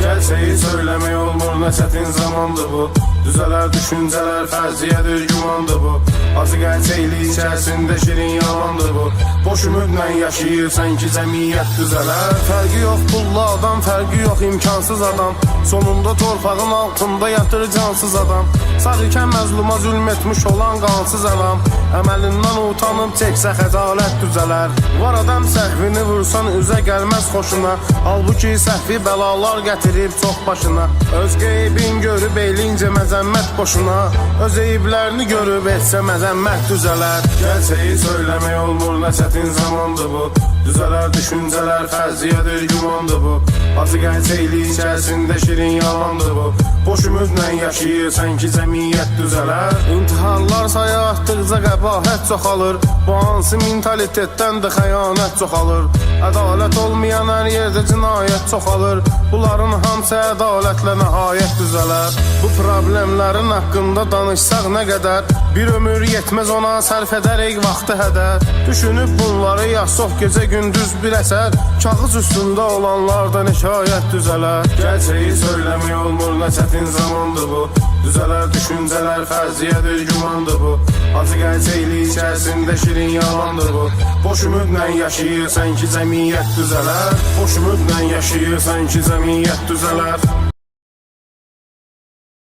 Gerçeği söylemek olmur, ne çetin zamandır bu. Düzeler düşünceler, fərziyyədir, gümandır bu. Acı gerçekliği içerisinde şirin yalandır bu. Boş ümidlə yaşayırsan ki cəmiyyət düzələr. Fərqi yox pulla adam, fərqi yox imkansız adam. Sonunda torpağın altında yatır cansız adam. Sağ ikən məzluma zülm etmiş olan qansız adam. Əməlindən utanıb çəksə xəcalət düzələr. Var adam səhvini vursan üzə gəlməz xoşuna. Halbuki səhvi bəlalar gətirib çox başına. Öz qeybin görüb eylincə məzəmmət boşuna. Öz eyiblərini görüb etsə məzəmmət düzələr. Gerçeği söylemek olmur, ne çetin zamandır bu. Düzeler düşünceler, fərziyyədir, gümandır bu. Acı gerçekliği içerisinde şirin yalandır bu. Boş ümidlə yaşayırsan ki cəmiyyət düzələr. İntiharlar sayı artdıqca qəbahət çoxalır. Bu hansı mentalitetdən də xəyanət çoxalır. Ədalət olmayan hər yerdə cinayət çoxalır. Bunların hamısı ədalətlə nəhayət düzələr. Bu problemlərin haqqında danışsaq nə qədər, bir ömür yetməz ona sərf edərək vaxtı hədər. Düşünüb bunları yaz çox gecə gündüz bir əsər. Kağız üstündə olanlardan hekayət düzələr. Gerçeği söylemek olmur, ne çetin zamandır bu. Düzeler düşünceler, fərziyyədir, gümandır bu. Acı gerçekliği içerisinde şirin yalandır bu. Boş ümidlə yaşayırsan ki cəmiyyət düzələr. Boş ümidlə yaşayırsan ki cəmiyyət düzələr.